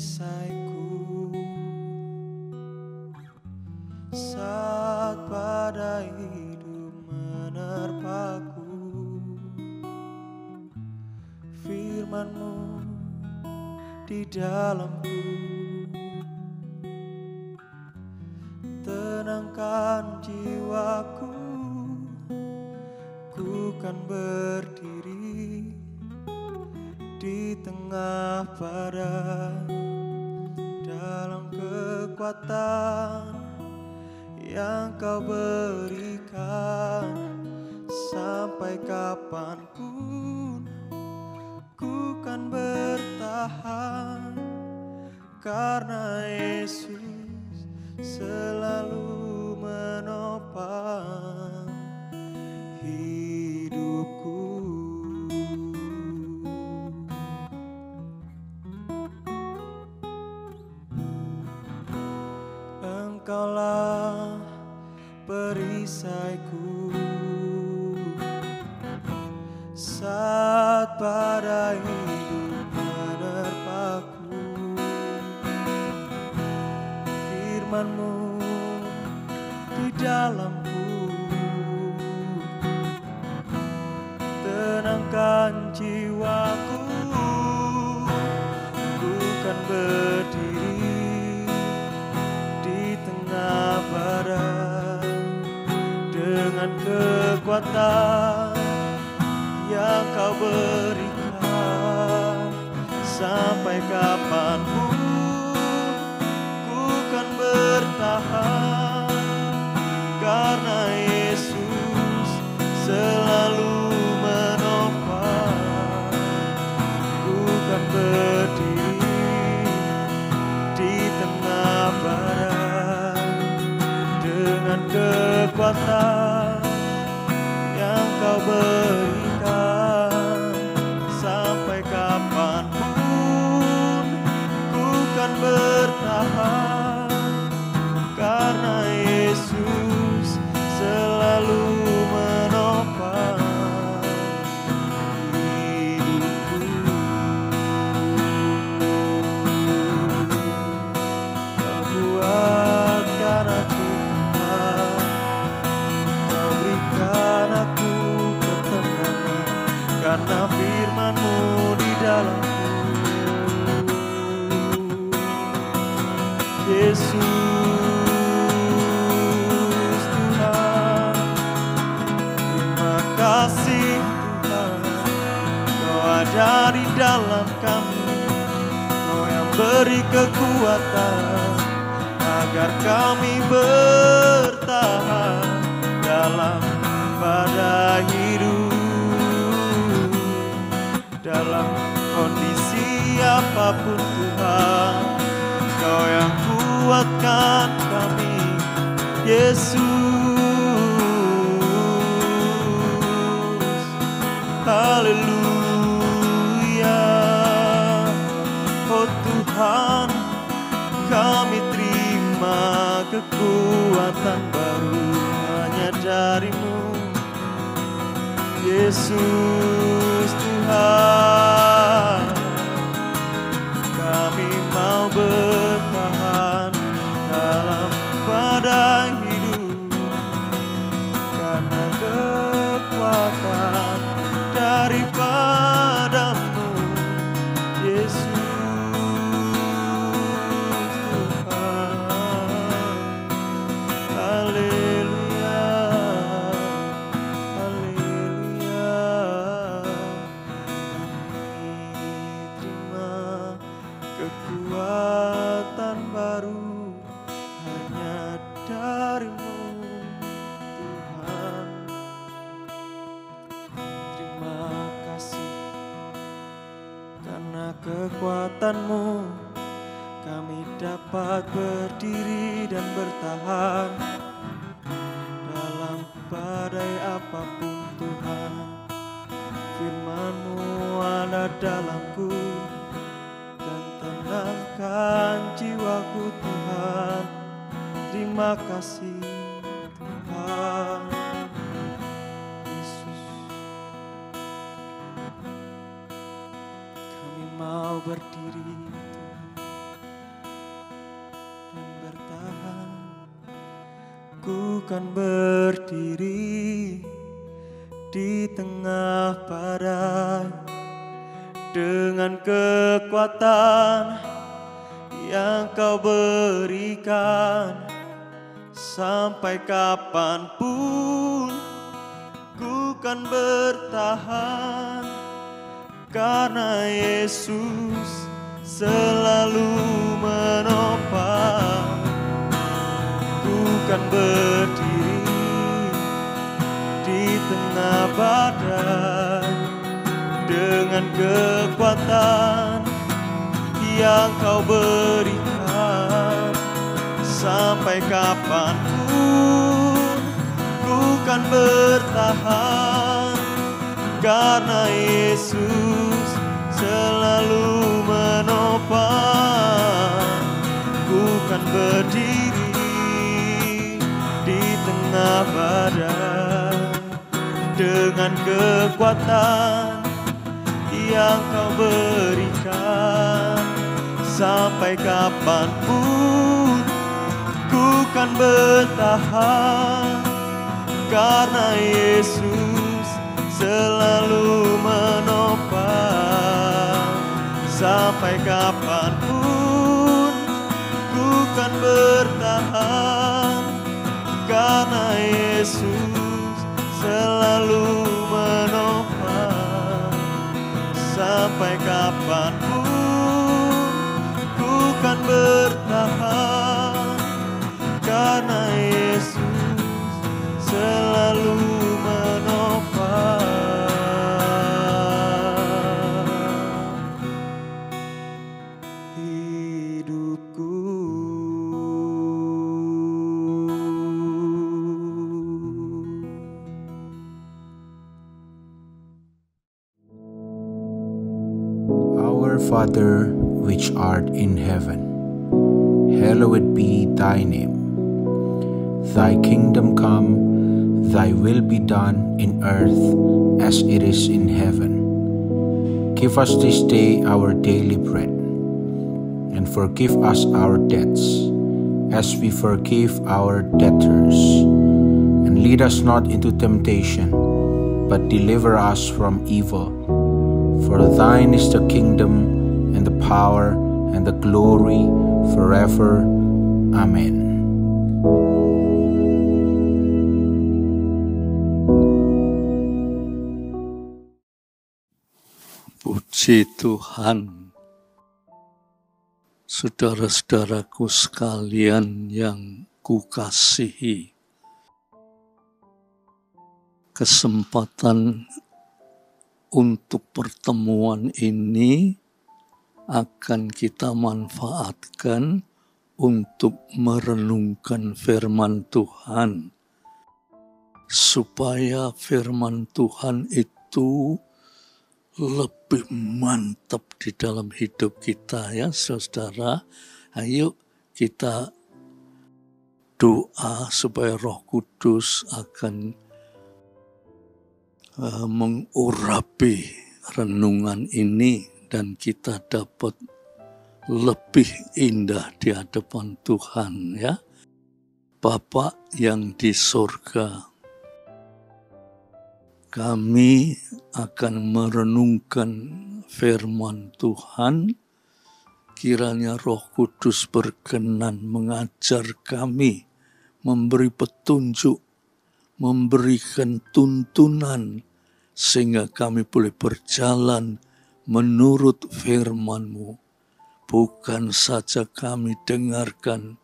perisaiku saat badai hidup menerpaku. Firman-Mu di dalamku tenangkan jiwaku. Ku kan berdiri di tengah badai dalam kekuatan yang Kau berikan. Sampai kapanpun ku kan bertahan, karena Yesus selalu menopang hidupku. Engkaulah perisaiku saat badai hidup menerpaku. Firman-Mu di dalamku tenangkan jiwaku. Ku kan berdiri di tengah badai dengan kekuatan yang Kau berikan. Sampai kapanpun ku kan bertahan, karena Yesus selalu menopang. Ku kan berdiri di tengah badai dengan kekuatan yang Kau berikan. Sampai kapanpun ku kan bertahan, karena Yesus selalu menopang hidupku. Kau buatkan aku kuat, Kau berikan aku ketenangan, karena firman-Mu di dalamku. Yesus Tuhan, terima kasih Tuhan, Kau ada di dalam kami. Kau yang beri kekuatan agar kami bertahan dalam badai hidup. Dalam kondisi apapun Tuhan, Kau yang kuatkan kami, Yesus. Haleluya. Oh Tuhan, kami terima kekuatan baru hanya dari-Mu, Yesus Tuhan. Kami mau bertahan dalam badai hidup, karena kekuatan daripada-Mu, Yesus Tuhan. Haleluya, haleluya. Kami terima kekuatan baru hanya dari-Mu, Tuhan. Terima kasih karena kekuatan-Mu kami dapat berdiri dan bertahan dalam badai apapun Tuhan. Firman-Mu ada dalamku dan tenangkan jiwaku Tuhan. Terima kasih Tuhan Yesus. Kami mau berdiri Tuhan kan berdiri di tengah badai dengan kekuatan yang Kau berikan. Sampai kapanpun ku kan bertahan, karena Yesus selalu menopang. Ku kan berdiri di tengah badai dengan kekuatan yang Kau berikan. Sampai kapanpun ku kan bertahan, karena Yesus selalu menopang. Ku kan berdiri di tengah badai dengan kekuatan yang Kau berikan. Sampai kapanpun ku kan bertahan, karena Yesus selalu menopang. Sampai kapanpun ku kan bertahan, karena Yesus selalu menopang. Sampai kapanpun ku kan bertahan, karena Yesus selalu menopang hidupku. Our Father, which art in heaven, hallowed be thy name. Thy kingdom come, thy will be done in earth as it is in heaven. Give us this day our daily bread, and forgive us our debts, as we forgive our debtors. And lead us not into temptation, but deliver us from evil. For thine is the kingdom, and the power, and the glory, forever. Amen. Puji Tuhan. Saudara-saudaraku sekalian yang kukasihi, kesempatan untuk pertemuan ini akan kita manfaatkan untuk merenungkan firman Tuhan, supaya firman Tuhan itu lebih mantap di dalam hidup kita, ya saudara. Ayo kita doa supaya Roh Kudus akan mengurapi renungan ini dan kita dapat lebih indah di hadapan Tuhan, ya. Bapa yang di surga, kami akan merenungkan firman Tuhan. Kiranya Roh Kudus berkenan mengajar kami, memberi petunjuk, memberikan tuntunan, sehingga kami boleh berjalan menurut firman-Mu. Bukan saja kami dengarkan,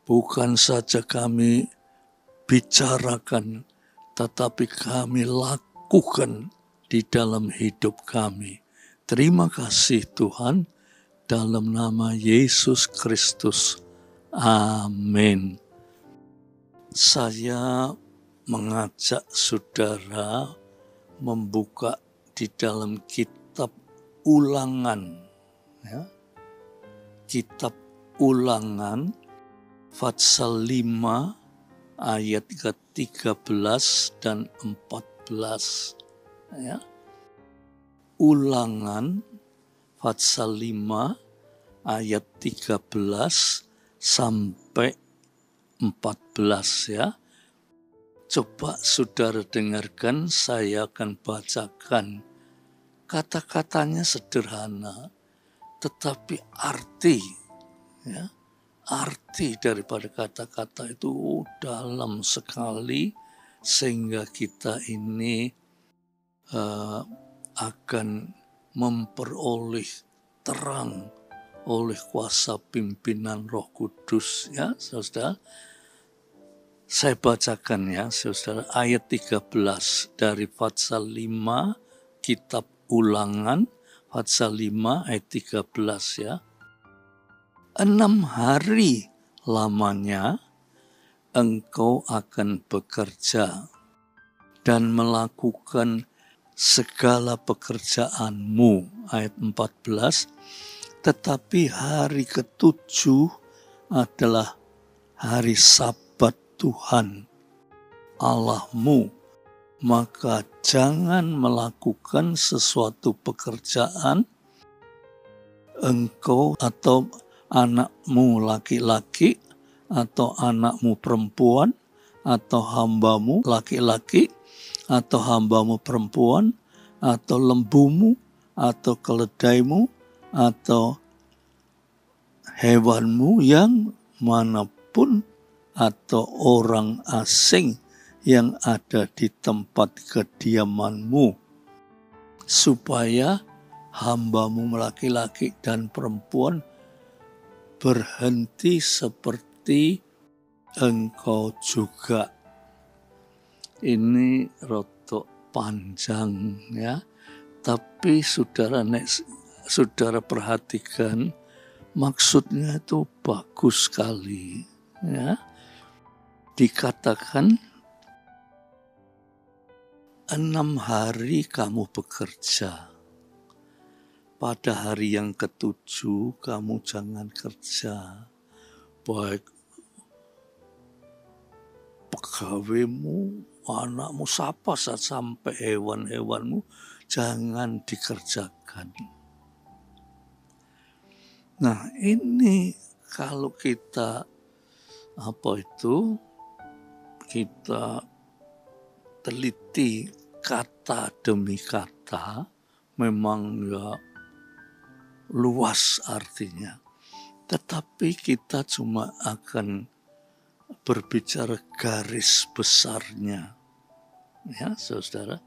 bukan saja kami bicarakan, tetapi kami lakukan di dalam hidup kami. Terima kasih Tuhan, dalam nama Yesus Kristus. Amin. Saya mengajak saudara membuka di dalam kitab Ulangan, ya. Kitab Ulangan pasal 5 ayat ke-13 dan 14, ya. Ulangan pasal 5 ayat 13 sampai 14, ya. Coba saudara dengarkan, saya akan bacakan. Kata-katanya sederhana, tetapi arti daripada kata-kata itu dalam sekali, sehingga kita ini akan memperoleh terang oleh kuasa pimpinan Roh Kudus, ya saudara. Saya bacakan ya saudara, ayat 13 dari Fatsal 5 kitab Ulangan, Fatsal 5 ayat 13 ya. 6 hari lamanya engkau akan bekerja dan melakukan segala pekerjaanmu, ayat 14. Tetapi hari ke-7 adalah hari Sabat Tuhan Allahmu, maka jangan melakukan sesuatu pekerjaan, engkau atau anakmu laki-laki, atau anakmu perempuan, atau hambamu laki-laki, atau hambamu perempuan, atau lembumu, atau keledaimu, atau hewanmu yang manapun, atau orang asing yang ada di tempat kediamanmu, supaya hambamu laki-laki dan perempuan berhenti seperti engkau juga. Ini rotok panjang ya, tapi saudara perhatikan, maksudnya itu bagus sekali ya. Dikatakan 6 hari kamu bekerja, pada hari yang ke-7 kamu jangan kerja, baik pegawaimu, anakmu, siapa sampai hewan-hewanmu jangan dikerjakan. Nah ini kalau kita kita teliti kata demi kata, memang ya luas artinya. Tetapi kita cuma akan berbicara garis besarnya. Ya, saudara.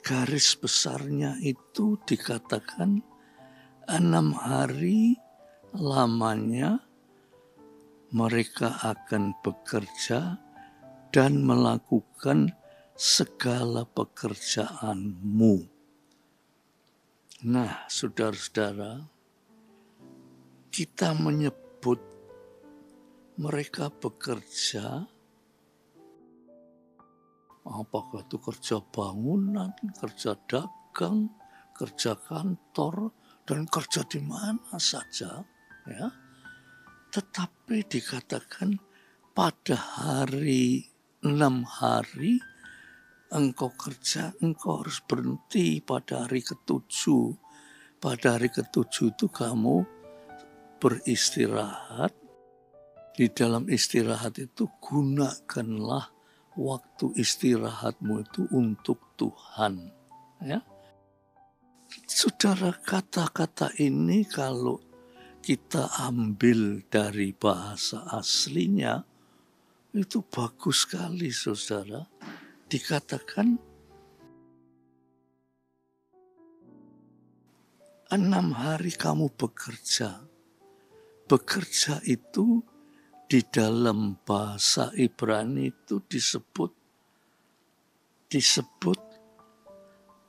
Garis besarnya itu dikatakan 6 hari lamanya mereka akan bekerja dan melakukan segala pekerjaanmu. Nah, saudara-saudara, kita menyebut mereka bekerja, apakah itu kerja bangunan, kerja dagang, kerja kantor, dan kerja di mana saja, ya. Tetapi dikatakan pada hari 6 hari engkau kerja, engkau harus berhenti pada hari ke-7. Pada hari ke-7 itu kamu beristirahat. Di dalam istirahat itu gunakanlah waktu istirahatmu itu untuk Tuhan. Ya. Saudara, kata-kata ini kalau kita ambil dari bahasa aslinya, itu bagus sekali, saudara. Dikatakan 6 hari kamu bekerja. Bekerja itu di dalam bahasa Ibrani itu disebut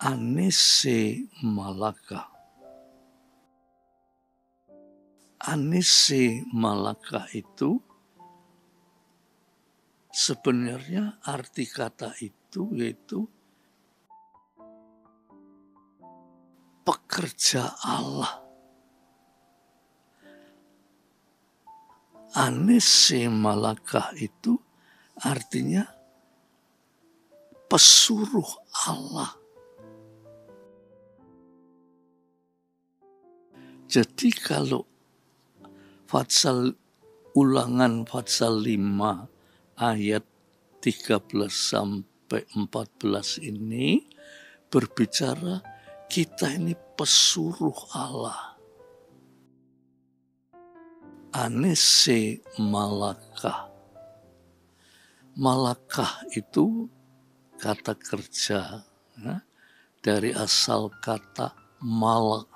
anese malaka. Anese malaka itu sebenarnya arti kata itu yaitu pekerja Allah. Anese malakah itu artinya pesuruh Allah. Jadi kalau Ulangan Fatsal 5 ayat 13 sampai 14 ini berbicara kita ini pesuruh Allah. Anese malakah. Malakah itu kata kerja ya, dari asal kata malah.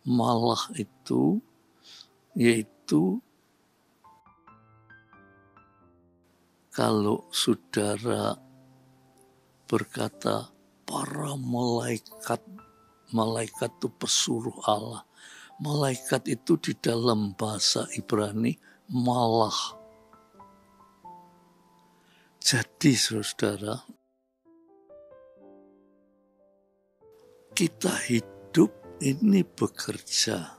Malah itu yaitu kalau saudara berkata para malaikat, malaikat itu pesuruh Allah. Malaikat itu di dalam bahasa Ibrani malah. Jadi saudara, kita hidup ini bekerja.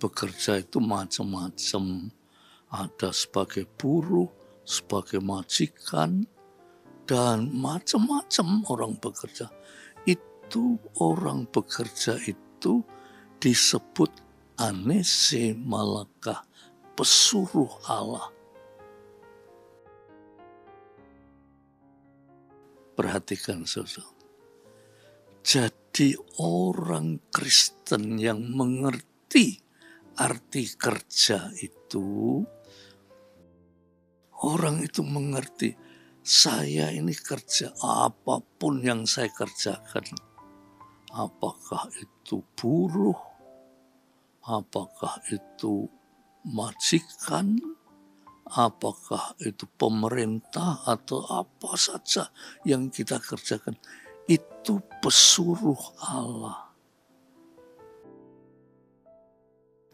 Bekerja itu macam-macam. Ada sebagai buruh, sebagai majikan, dan macam-macam orang bekerja. Itu orang bekerja itu disebut anese malakah, pesuruh Allah. Perhatikan saudara. Jadi orang Kristen yang mengerti arti kerja itu, orang itu mengerti, saya ini kerja apapun yang saya kerjakan. Apakah itu buruh, apakah itu majikan, apakah itu pemerintah atau apa saja yang kita kerjakan, itu pesuruh Allah.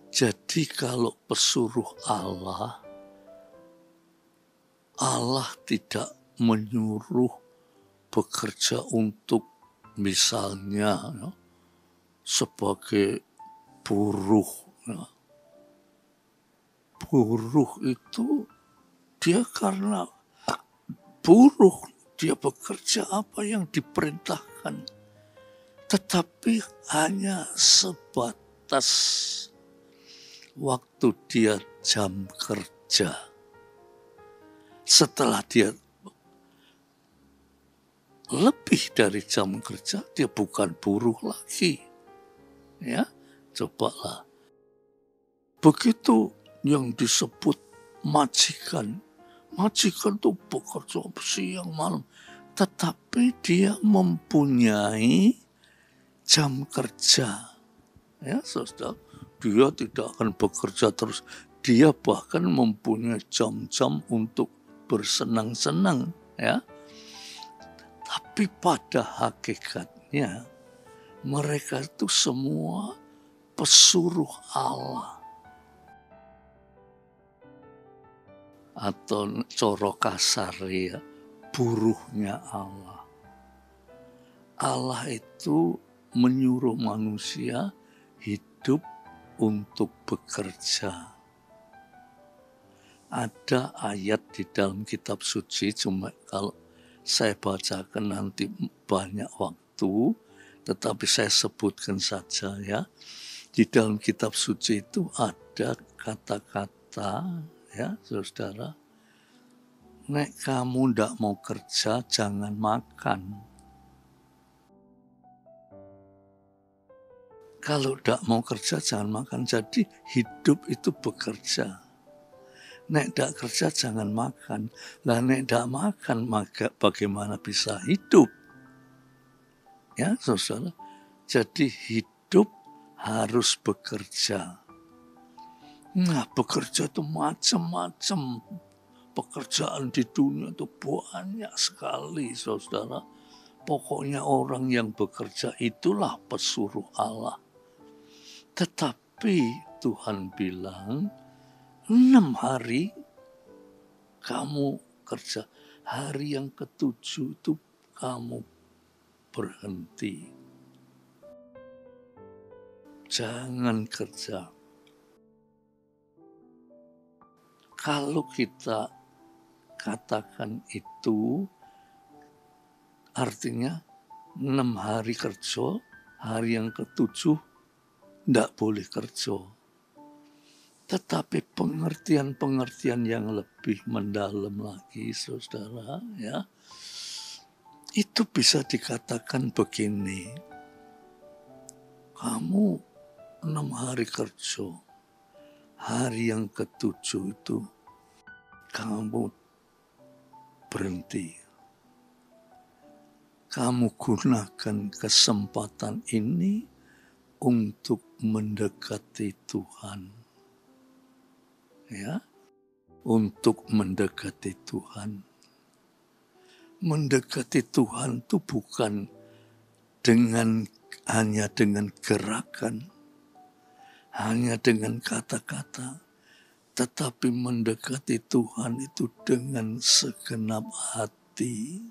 Jadi kalau pesuruh Allah, Allah tidak menyuruh bekerja untuk misalnya ya, sebagai buruh. Ya. Buruh itu dia karena buruh, dia bekerja apa yang diperintahkan. Tetapi hanya sebatas waktu dia jam kerja. Setelah dia lebih dari jam kerja, dia bukan buruh lagi. Ya, cobalah. Begitu yang disebut majikan. Majikan itu bekerja siang malam. Tetapi dia mempunyai jam kerja. Ya, saudara. Dia tidak akan bekerja terus. Dia bahkan mempunyai jam-jam untuk bersenang-senang. Ya. Tapi pada hakikatnya mereka itu semua pesuruh Allah. Atau coro kasar ya, buruhnya Allah. Allah itu menyuruh manusia hidup untuk bekerja. Ada ayat di dalam kitab suci, cuma kalau saya bacakan nanti banyak waktu, tetapi saya sebutkan saja ya. Di dalam kitab suci itu ada kata-kata, ya saudara, nek kamu ndak mau kerja, jangan makan. Kalau ndak mau kerja, jangan makan. Jadi hidup itu bekerja. Nek ndak kerja, jangan makan. Lah nek ndak makan, maka bagaimana bisa hidup? Ya saudara, jadi hidup harus bekerja. Nah, bekerja itu macam-macam. Pekerjaan di dunia itu banyak sekali, saudara. Pokoknya orang yang bekerja itulah pesuruh Allah. Tetapi Tuhan bilang, 6 hari kamu kerja. Hari yang ke-7 itu kamu berhenti. Jangan kerja. Kalau kita katakan itu, artinya 6 hari kerja, hari yang ke-7 tidak boleh kerja. Tetapi pengertian-pengertian yang lebih mendalam lagi, saudara, ya, itu bisa dikatakan begini. Kamu 6 hari kerja, hari yang ke-7 itu kamu berhenti. Kamu gunakan kesempatan ini untuk mendekati Tuhan. Ya, untuk mendekati Tuhan. Mendekati Tuhan itu bukan hanya dengan gerakan, hanya dengan kata-kata, tetapi mendekati Tuhan itu dengan segenap hati.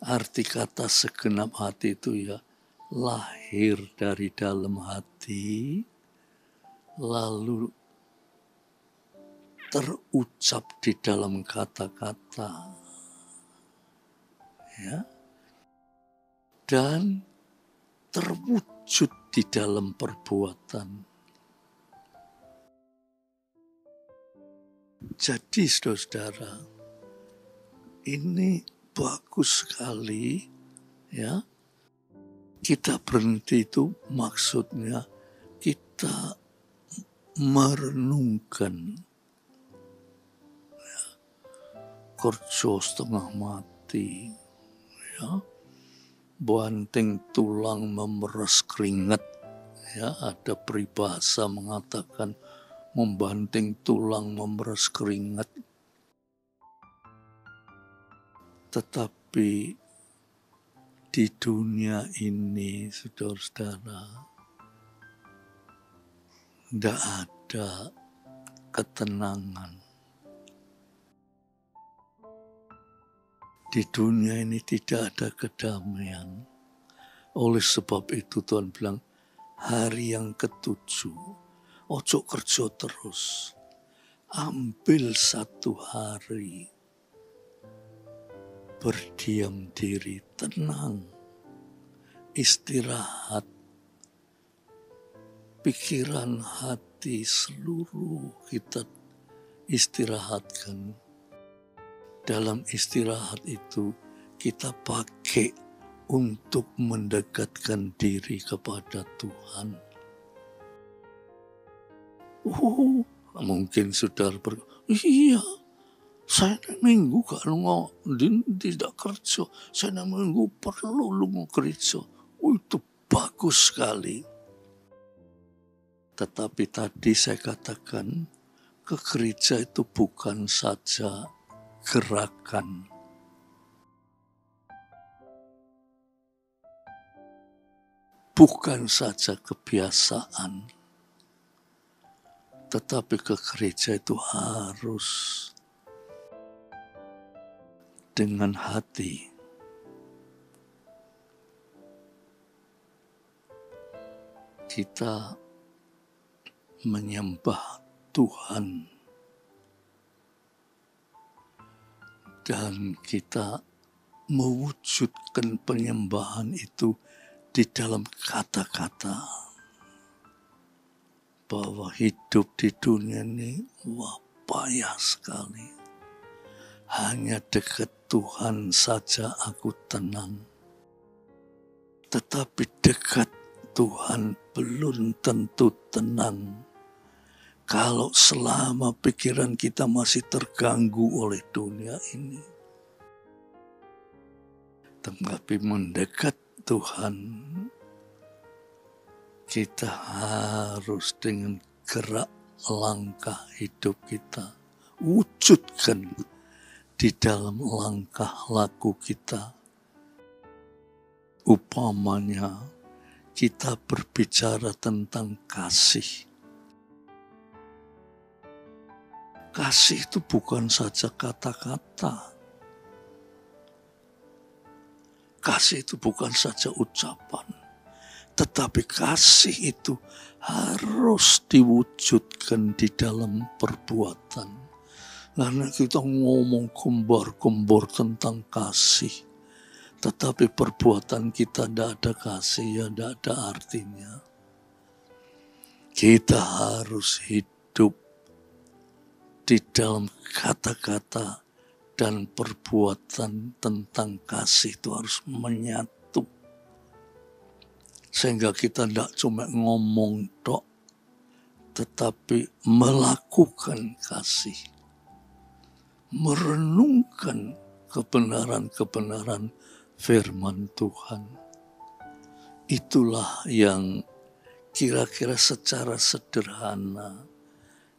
Arti kata segenap hati itu ya lahir dari dalam hati, lalu terucap di dalam kata-kata, ya, dan terwujud di dalam perbuatan. Jadi saudara, ini bagus sekali, ya. Kita berhenti itu maksudnya kita merenungkan, ya, kerja setengah mati, ya, banting tulang memeras keringat, ya, ada peribahasa mengatakan membanting tulang memeras keringat. Tetapi di dunia ini, saudara-saudara, tidak ada ketenangan. Di dunia ini tidak ada kedamaian. Oleh sebab itu Tuhan bilang, hari yang ke-7, ojo kerja terus. Ambil 1 hari. Berdiam diri, tenang, istirahat, pikiran, hati, seluruh kita istirahatkan. Dalam istirahat itu kita pakai untuk mendekatkan diri kepada Tuhan. Mungkin saudara iya, saya minggu kalau tidak kerja, saya minggu perlu lungo gereja. Itu bagus sekali. Tetapi tadi saya katakan, ke gereja itu bukan saja gerakan. Bukan saja kebiasaan. Tetapi ke gereja itu harus dengan hati. Kita menyembah Tuhan dan kita mewujudkan penyembahan itu di dalam kata-kata bahwa hidup di dunia ini payah sekali. Hanya dekat Tuhan saja aku tenang. Tetapi dekat Tuhan belum tentu tenang. Kalau selama pikiran kita masih terganggu oleh dunia ini. Tetapi mendekat Tuhan, kita harus dengan gerak langkah hidup kita wujudkan di dalam langkah laku kita. Upamanya kita berbicara tentang kasih. Kasih itu bukan saja kata-kata. Kasih itu bukan saja ucapan. Tetapi kasih itu harus diwujudkan di dalam perbuatan. Karena kita ngomong gembor-gembor tentang kasih. Tetapi perbuatan kita tidak ada kasih, ya tidak ada artinya. Kita harus hidup di dalam kata-kata dan perbuatan tentang kasih itu harus menyatu. Sehingga kita tidak cuma ngomong tok, tetapi melakukan kasih. Merenungkan kebenaran-kebenaran firman Tuhan. Itulah yang kira-kira secara sederhana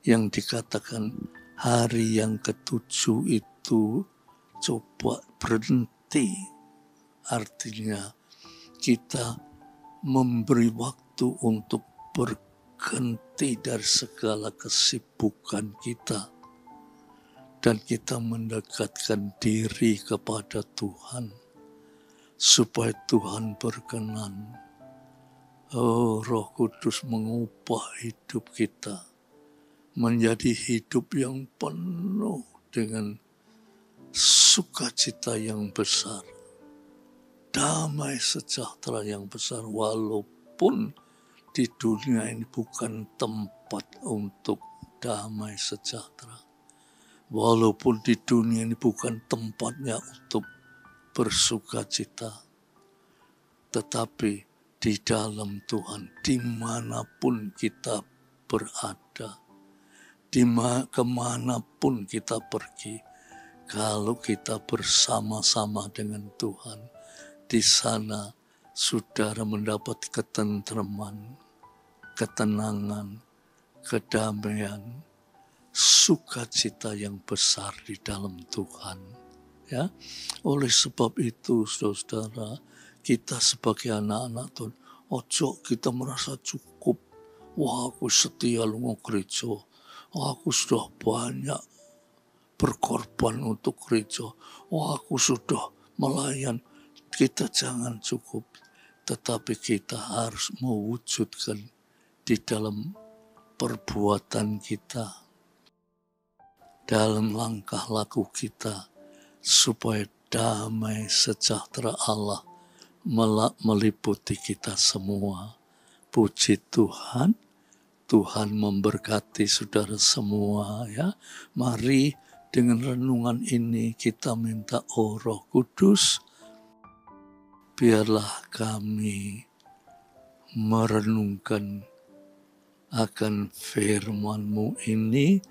yang dikatakan hari yang ke-7 itu coba berhenti. Artinya kita memberi waktu untuk berhenti dari segala kesibukan kita. Dan kita mendekatkan diri kepada Tuhan. Supaya Tuhan berkenan. Oh, Roh Kudus mengubah hidup kita. Menjadi hidup yang penuh dengan sukacita yang besar. Damai sejahtera yang besar. Walaupun di dunia ini bukan tempat untuk damai sejahtera. Walaupun di dunia ini bukan tempatnya untuk bersukacita. Tetapi di dalam Tuhan, dimanapun kita berada, kemanapun kita pergi, kalau kita bersama-sama dengan Tuhan, di sana saudara mendapat ketentraman, ketenangan, kedamaian, sukacita yang besar di dalam Tuhan. Ya, oleh sebab itu, saudara, kita sebagai anak-anak Tuhan, ojo kita merasa cukup. Wah, aku setia lunga gereja. Wah, aku sudah banyak berkorban untuk gereja. Wah, aku sudah melayan. Kita jangan cukup, tetapi kita harus mewujudkan di dalam perbuatan kita, dalam langkah laku kita, supaya damai sejahtera Allah meliputi kita semua. Puji Tuhan, Tuhan memberkati saudara semua ya. Mari dengan renungan ini kita minta, oh Roh Kudus, biarlah kami merenungkan akan firman-Mu ini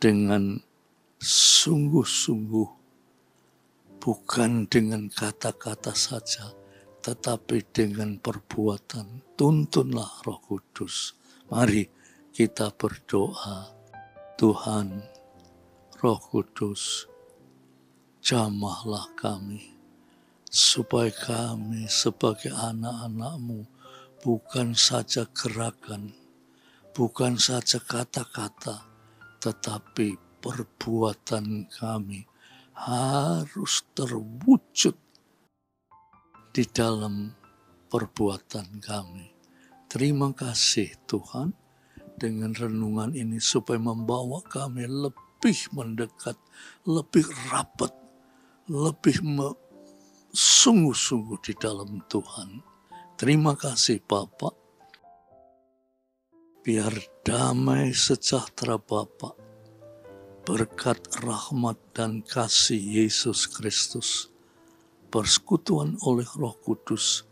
dengan sungguh-sungguh, bukan dengan kata-kata saja, tetapi dengan perbuatan. Tuntunlah Roh Kudus. Mari kita berdoa. Tuhan, Roh Kudus, jamahlah kami, supaya kami sebagai anak-anak-Mu bukan saja gerakan, bukan saja kata-kata, tetapi perbuatan kami harus terwujud di dalam perbuatan kami. Terima kasih Tuhan dengan renungan ini supaya membawa kami lebih mendekat, lebih rapat, lebih sungguh-sungguh di dalam Tuhan. Terima kasih Bapa. Biar damai sejahtera Bapa, berkat rahmat dan kasih Yesus Kristus, persekutuan oleh Roh Kudus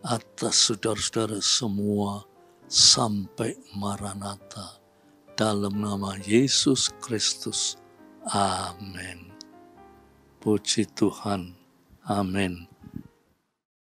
atas saudara-saudara semua sampai Maranatha. Dalam nama Yesus Kristus. Amin. Puji Tuhan. Amin.